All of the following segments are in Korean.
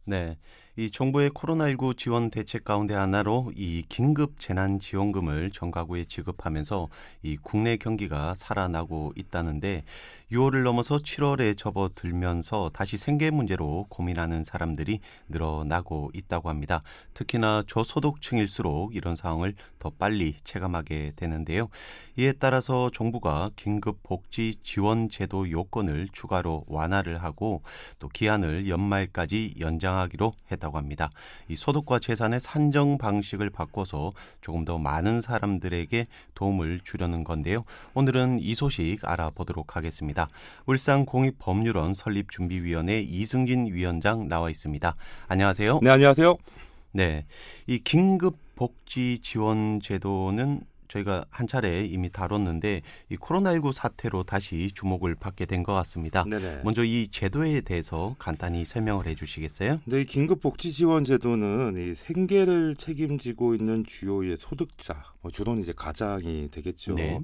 네, 이 정부의 코로나19 지원 대책 가운데 하나로 이 긴급 재난지원금을 전 가구에 지급하면서 이 국내 경기가 살아나고 있다는데 6월을 넘어서 7월에 접어들면서 다시 생계 문제로 고민하는 사람들이 늘어나고 있다고 합니다. 특히나 저소득층일수록 이런 상황을 더 빨리 체감하게 되는데요. 이에 따라서 정부가 긴급 복지 지원 제도 요건을 추가로 완화를 하고 또 기한을 연말까지 연장하기로 했다고 합니다. 이 소득과 재산의 산정 방식을 바꿔서 조금 더 많은 사람들에게 도움을 주려는 건데요. 오늘은 이 소식 알아보도록 하겠습니다. 울산공익법률원 설립준비위원회 이승진 위원장 나와 있습니다. 안녕하세요. 네, 안녕하세요. 네, 이 긴급복지 지원 제도는 저희가 한 차례 이미 다뤘는데 이 코로나19 사태로 다시 주목을 받게 된 것 같습니다. 네네. 먼저 이 제도에 대해서 간단히 설명을 해주시겠어요? 이 긴급복지지원제도는 이 생계를 책임지고 있는 주요의 소득자, 주로는 이제 가장이 되겠죠. 네.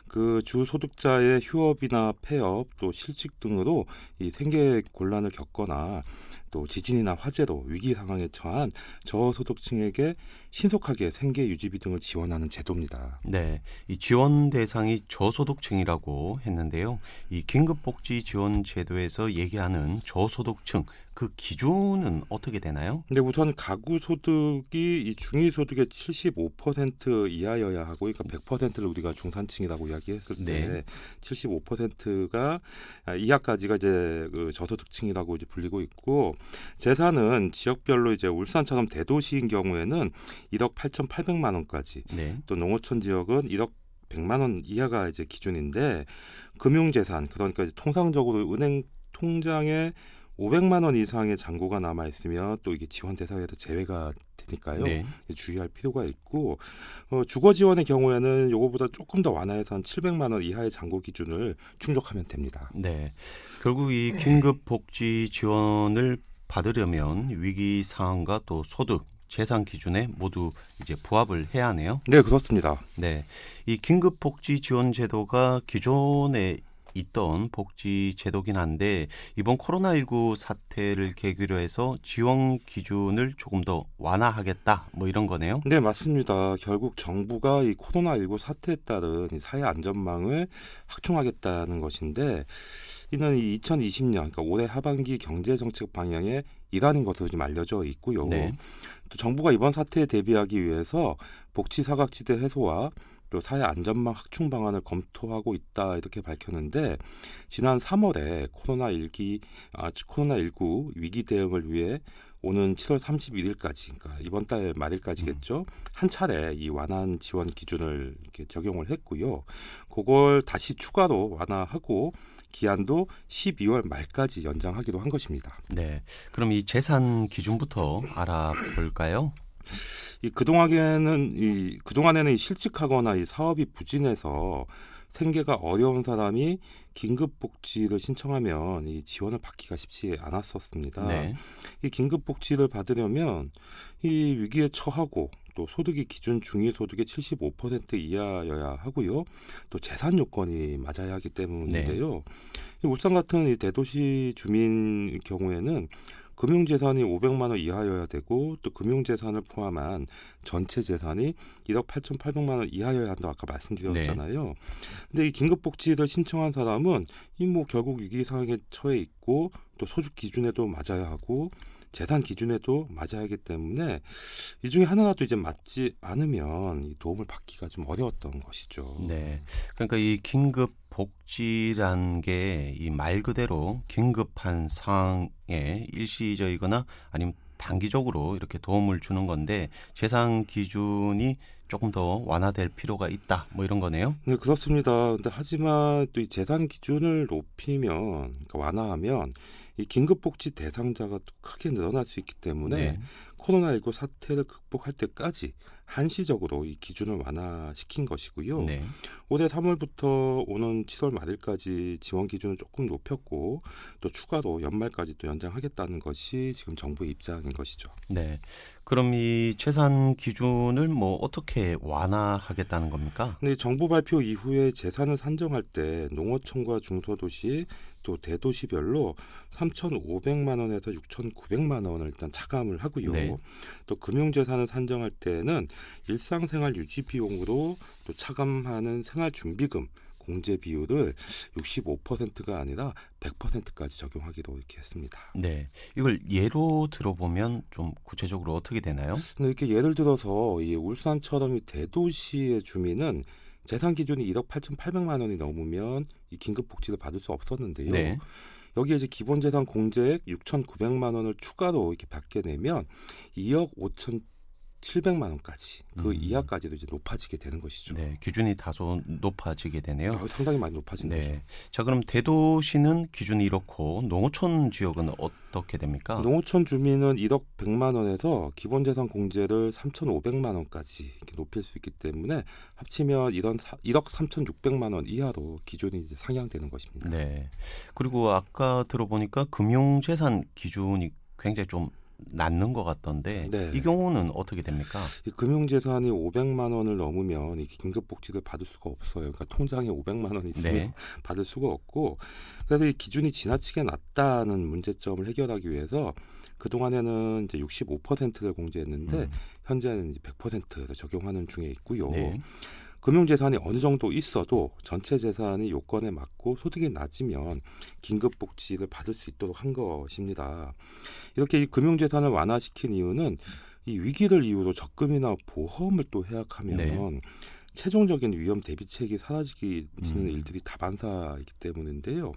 그 주 소득자의 휴업이나 폐업, 또 실직 등으로 이 생계 곤란을 겪거나 또 지진이나 화재로 위기 상황에 처한 저소득층에게 신속하게 생계 유지비 등을 지원하는 제도입니다. 네, 이 지원 대상이 저소득층이라고 했는데요. 이 긴급복지 지원 제도에서 얘기하는 저소득층 그 기준은 어떻게 되나요? 근데 우선 가구 소득이 이 중위 소득의 75% 이하여야 하고, 그러니까 100%를 우리가 중산층이라고 이야기했을 때 네. 75%가 이하까지가 이제 그 저소득층이라고 이제 불리고 있고, 재산은 지역별로 이제 울산처럼 대도시인 경우에는 1억 8,800만 원까지, 네. 또 농어촌 지역은 1억 100만 원 이하가 이제 기준인데, 금융재산, 그러니까 이제 통상적으로 은행 통장에 500만 원 이상의 잔고가 남아 있으면 또 이게 지원 대상에서 제외가 되니까요. 네. 주의할 필요가 있고, 주거 지원의 경우에는 이거보다 조금 더 완화해서 한 700만 원 이하의 잔고 기준을 충족하면 됩니다. 네. 결국 이 긴급복지 지원을 받으려면 위기 상황과 또 소득, 재산 기준에 모두 이제 부합을 해야 하네요. 네, 그렇습니다. 네. 이 긴급복지 지원 제도가 기존에 있던 복지 제도긴 한데 이번 코로나19 사태를 계기로 해서 지원 기준을 조금 더 완화하겠다 뭐 이런 거네요. 네, 맞습니다. 결국 정부가 이 코로나19 사태에 따른 이 사회 안전망을 확충하겠다는 것인데, 이는 이 2020년, 그러니까 올해 하반기 경제정책 방향의 일환인 것으로 좀 알려져 있고요. 네. 또 정부가 이번 사태에 대비하기 위해서 복지 사각지대 해소와 또 사회 안전망 확충 방안을 검토하고 있다, 이렇게 밝혔는데, 지난 3월에 코로나19 위기 대응을 위해 오는 7월 31일까지, 그러니까 이번 달 말일까지겠죠. 한 차례 이 완화한 지원 기준을 이렇게 적용을 했고요. 그걸 다시 추가로 완화하고 기한도 12월 말까지 연장하기로 한 것입니다. 네. 그럼 이 재산 기준부터 알아볼까요? 그동안에는 이 실직하거나 이 사업이 부진해서 생계가 어려운 사람이 긴급복지를 신청하면 이 지원을 받기가 쉽지 않았었습니다. 네. 이 긴급복지를 받으려면 이 위기에 처하고 또 소득이 기준 중위소득의 75% 이하여야 하고요. 또 재산 요건이 맞아야 하기 때문인데요. 이 울산 같은 이 대도시 주민 경우에는 금융재산이 500만 원 이하여야 되고, 또 금융재산을 포함한 전체 재산이 1억 8,800만 원 이하여야 한다고 아까 말씀드렸잖아요. 근데 이 긴급복지를 신청한 사람은 결국 위기 상황에 처해 있고, 또 소득 기준에도 맞아야 하고 재산 기준에도 맞아야 하기 때문에 이 중에 하나라도 이제 맞지 않으면 이 도움을 받기가 좀 어려웠던 것이죠. 네. 그러니까 이 긴급 복지란 게 이 말 그대로 긴급한 상황에 일시적이거나 아니면 단기적으로 이렇게 도움을 주는 건데 재산 기준이 조금 더 완화될 필요가 있다. 뭐 이런 거네요. 네, 그렇습니다. 근데 하지만 또 이 재산 기준을 높이면, 그러니까 완화하면 이 긴급복지 대상자가 또 크게 늘어날 수 있기 때문에 네. 코로나19 사태를 극복할 때까지 한시적으로 이 기준을 완화시킨 것이고요. 네. 올해 3월부터 오는 7월 말일까지 지원 기준을 조금 높였고, 또 추가로 연말까지 또 연장하겠다는 것이 지금 정부의 입장인 것이죠. 네. 그럼 이 재산 기준을 뭐 어떻게 완화하겠다는 겁니까? 근데 정부 발표 이후에 재산을 산정할 때 농어촌과 중소도시, 또 대도시별로 3,500만 원에서 6,900만 원을 일단 차감을 하고요. 네. 또 금융재산을 산정할 때는 일상생활 유지 비용으로 또 차감하는 생활준비금 공제 비율을 65%가 아니라 100%까지 적용하기로 이렇게 했습니다. 네. 이걸 예로 들어보면 좀 구체적으로 어떻게 되나요? 근데 이렇게 예를 들어서 이 울산처럼 이 대도시의 주민은 재산 기준이 1억 8,800만 원이 넘으면 이 긴급 복지를 받을 수 없었는데요. 네. 여기에 이제 기본 재산 공제액 6,900만 원을 추가로 이렇게 받게 되면 2억 5,700만 원까지 그 이하까지도 이제 높아지게 되는 것이죠. 네. 기준이 다소 높아지게 되네요. 상당히 많이 높아진 거죠. 네. 자, 그럼 대도시는 기준이 이렇고 농어촌 지역은 어떻게 됩니까? 농어촌 주민은 1억 100만 원에서 기본 재산 공제를 3,500만 원까지 이렇게 높일 수 있기 때문에 합치면 이런 1억 3,600만 원 이하로 기준이 이제 상향되는 것입니다. 네. 그리고 아까 들어보니까 금융재산 기준이 굉장히 좀 낮는 것 같던데 네. 이 경우는 어떻게 됩니까? 이 금융재산이 500만 원을 넘으면 이 긴급복지를 받을 수가 없어요. 그러니까 통장에 500만 원이 있으면 네. 받을 수가 없고, 그래서 이 기준이 지나치게 낮다는 문제점을 해결하기 위해서 그 동안에는 이제 65%를 공제했는데 현재는 이제 100%를 적용하는 중에 있고요. 네. 금융재산이 어느 정도 있어도 전체 재산이 요건에 맞고 소득이 낮으면 긴급복지를 받을 수 있도록 한 것입니다. 이렇게 이 금융재산을 완화시킨 이유는 이 위기를 이유로 적금이나 보험을 또 해약하면 네. 최종적인 위험 대비책이 사라지는 일들이 다반사이기 때문인데요.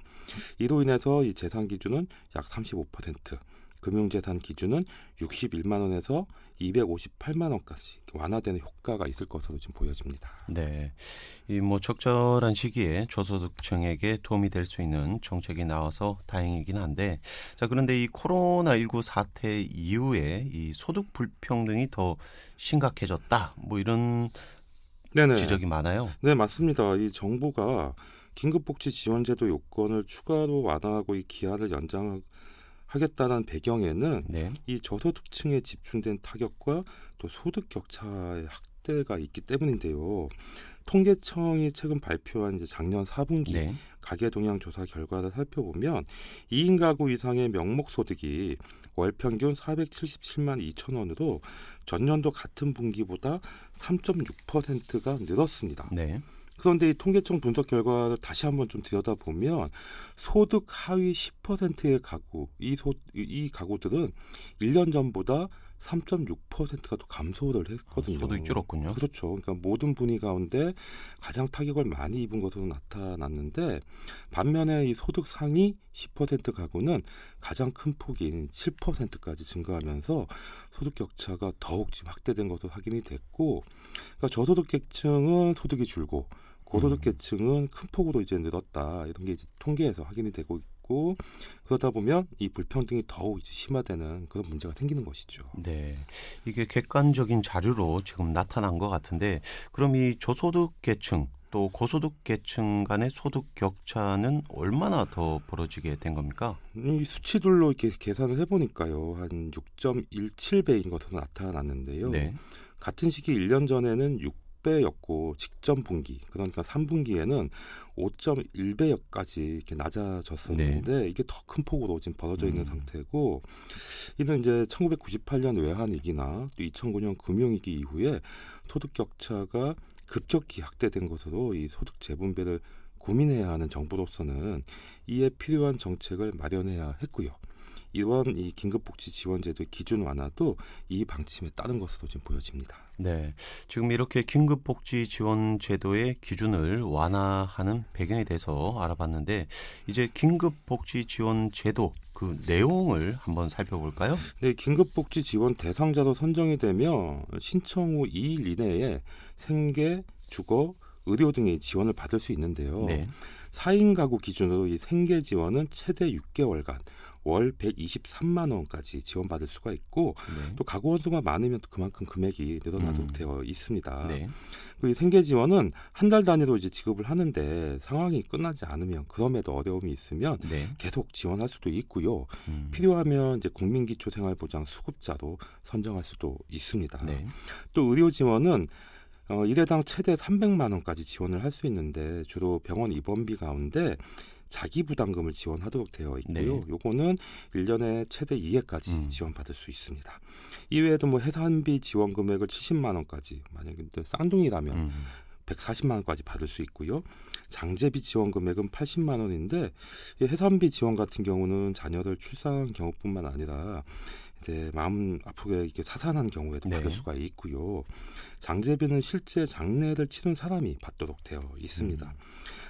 이로 인해서 이 재산 기준은 약 35%, 금융재산 기준은 61만 원에서 258만 원까지 완화되는 효과가 있을 것으로 지금 보여집니다. 네. 이 뭐 적절한 시기에 저소득층에게 도움이 될 수 있는 정책이 나와서 다행이긴 한데, 자, 그런데 이 코로나19 사태 이후에 이 소득 불평등이 더 심각해졌다. 뭐 이런 네네. 지적이 많아요. 네, 맞습니다. 이 정부가 긴급복지 지원제도 요건을 추가로 완화하고 이 기한을 연장하겠다는 배경에는 네. 이 저소득층에 집중된 타격과 또 소득 격차의 확대가 있기 때문인데요. 통계청이 최근 발표한 이제 작년 4분기 네. 가계 동향 조사 결과를 살펴보면 2인 가구 이상의 명목 소득이 월 평균 477만 2천 원으로 전년도 같은 분기보다 3.6%가 늘었습니다. 네. 그런데 이 통계청 분석 결과를 다시 한번 좀 들여다보면 소득 하위 10%의 가구, 이 가구들은 1년 전보다 3.6%가 더 감소를 했거든요. 소득이 줄었군요. 그렇죠. 그러니까 모든 분위 가운데 가장 타격을 많이 입은 것으로 나타났는데, 반면에 이 소득 상위 10% 가구는 가장 큰 폭인 7%까지 증가하면서 소득 격차가 더욱 지금 확대된 것으로 확인이 됐고, 그러니까 저소득 계층은 소득이 줄고 고소득 계층은 큰 폭으로 이제 늘었다, 이런 게 이제 통계에서 확인이 되고 있고, 그러다 보면 이 불평등이 더욱 이제 심화되는 그런 문제가 생기는 것이죠. 네, 이게 객관적인 자료로 지금 나타난 것 같은데, 그럼 이 저소득 계층 또 고소득 계층 간의 소득 격차는 얼마나 더 벌어지게 된 겁니까? 이 수치들로 이렇게 계산을 해보니까요, 한 6.17배인 것으로 나타났는데요. 네. 같은 시기 1년 전에는 6배였고 직전 분기, 그러니까 3분기에는 5.1배까지 이렇게 낮아졌었는데 이게 더 큰 폭으로 지금 벌어져 있는 상태고, 이는 이제 1998년 외환위기나 또 2009년 금융위기 이후에 소득 격차가 급격히 확대된 것으로 이 소득 재분배를 고민해야 하는 정부로서는 이에 필요한 정책을 마련해야 했고요. 이번 이 긴급복지 지원제도의 기준 완화도 이 방침에 따른 것으로 지금 보여집니다. 네, 지금 이렇게 긴급복지 지원 제도의 기준을 완화하는 배경에 대해서 알아봤는데, 이제 긴급복지 지원 제도 그 내용을 한번 살펴볼까요? 네, 긴급복지 지원 대상자로 선정이 되면 신청 후 2일 이내에 생계, 주거, 의료 등의 지원을 받을 수 있는데요. 네. 4인 가구 기준으로 이 생계 지원은 최대 6개월간 월 123만 원까지 지원받을 수가 있고, 네. 또 가구 원수가 많으면 또 그만큼 금액이 늘어나도록 되어 있습니다. 네. 그리고 이 생계 지원은 한 달 단위로 이제 지급을 하는데, 상황이 끝나지 않으면 그럼에도 어려움이 있으면 네. 계속 지원할 수도 있고요. 필요하면 이제 국민기초생활보장 수급자로 선정할 수도 있습니다. 네. 또 의료 지원은 일회당 최대 300만 원까지 지원을 할 수 있는데, 주로 병원 입원비 가운데 자기 부담금을 지원하도록 되어 있고요. 네. 요거는 1년에 최대 2회까지 지원받을 수 있습니다. 이외에도 뭐 해산비 지원 금액을 70만 원까지, 만약에 쌍둥이라면 140만 원까지 받을 수 있고요. 장제비 지원 금액은 80만 원인데, 이 해산비 지원 같은 경우는 자녀를 출산한 경우뿐만 아니라 이제 마음 아프게 이렇게 사산한 경우에도 네. 받을 수가 있고요. 장제비는 실제 장례를 치른 사람이 받도록 되어 있습니다.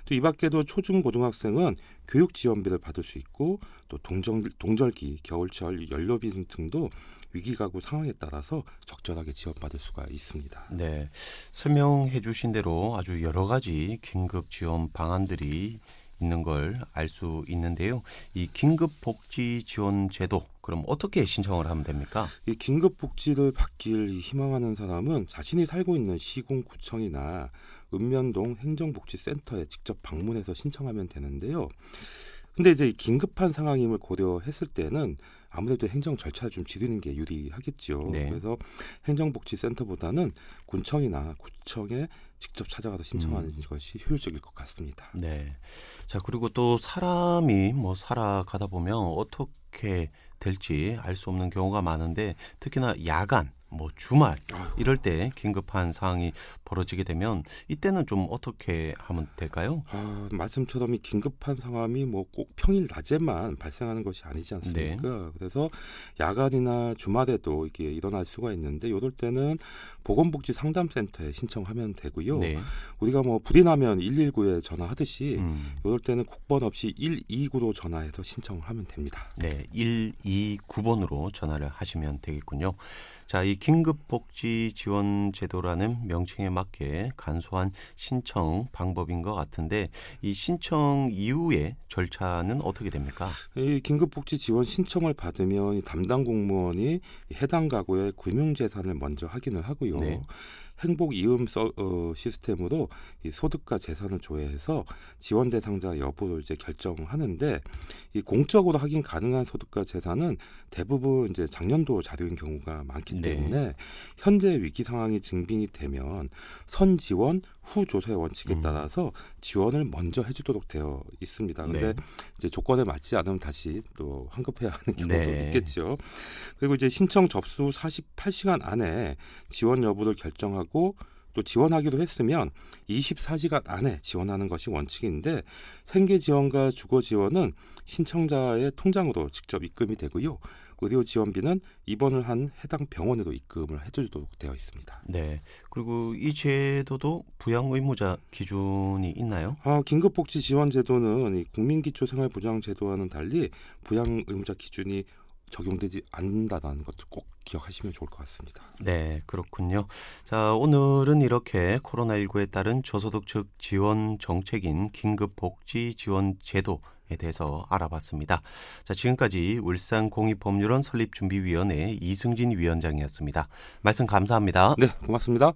또 이 밖에도 초중고등학생은 교육 지원비를 받을 수 있고, 또 동절기, 겨울철 연료비 등도 위기가구 상황에 따라서 적절하게 지원받을 수가 있습니다. 네, 설명해 주신 대로 아주 여러 가지 긴급 지원 방안들이 있는 걸 알 수 있는데요. 이 긴급 복지 지원 제도, 그럼 어떻게 신청을 하면 됩니까? 이 긴급 복지를 받길 희망하는 사람은 자신이 살고 있는 시군구청이나 읍면동 행정복지센터에 직접 방문해서 신청하면 되는데요. 근데 이제 이 긴급한 상황임을 고려했을 때는 아무래도 행정 절차를 좀 지르는 게 유리하겠죠. 네. 그래서 행정복지센터보다는 군청이나 구청에 직접 찾아가서 신청하는 것이 효율적일 것 같습니다. 네. 자, 그리고 또 사람이 뭐 살아가다 보면 어떻게 될지 알 수 없는 경우가 많은데, 특히나 야간, 뭐 주말 이럴 때 긴급한 상황이 벌어지게 되면 이때는 좀 어떻게 하면 될까요? 말씀처럼 이 긴급한 상황이 뭐 꼭 평일 낮에만 발생하는 것이 아니지 않습니까? 그래서 야간이나 주말에도 이게 일어날 수가 있는데, 이럴 때는 보건복지상담센터에 신청하면 되고요. 네. 우리가 뭐 불이 나면 119에 전화하듯이 이럴 때는 국번 없이 129로 전화해서 신청하면 됩니다. 네, 129번으로 전화를 하시면 되겠군요. 자, 이 긴급복지 지원 제도라는 명칭에 맞게 간소한 신청 방법인 것 같은데, 이 신청 이후에 절차는 어떻게 됩니까? 이 긴급복지 지원 신청을 받으면 이 담당 공무원이 해당 가구의 금융재산을 먼저 확인을 하고요. 네. 행복 이음 시스템으로 이 소득과 재산을 조회해서 지원 대상자 여부를 이제 결정하는데, 이 공적으로 확인 가능한 소득과 재산은 대부분 이제 작년도 자료인 경우가 많기 때문에 현재 위기 상황이 증빙이 되면 선 지원 후 조사의 원칙에 따라서 지원을 먼저 해주도록 되어 있습니다. 근데 이제 조건에 맞지 않으면 다시 또 환급해야 하는 경우도 있겠죠. 그리고 이제 신청 접수 48시간 안에 지원 여부를 결정하고, 또 지원하기로 했으면 24시간 안에 지원하는 것이 원칙인데, 생계 지원과 주거 지원은 신청자의 통장으로 직접 입금이 되고요. 의료 지원비는 입원을 한 해당 병원으로 입금을 해주도록 되어 있습니다. 네. 그리고 이 제도도 부양 의무자 기준이 있나요? 긴급복지 지원 제도는 이 국민기초생활보장 제도와는 달리 부양 의무자 기준이 적용되지 않는다는 것을 꼭 기억하시면 좋을 것 같습니다. 네, 그렇군요. 자, 오늘은 이렇게 코로나19에 따른 저소득층 지원 정책인 긴급복지 지원 제도에 대해서 알아봤습니다. 자, 지금까지 울산공익법률원 설립준비위원회 이승진 위원장이었습니다. 말씀 감사합니다. 네, 고맙습니다.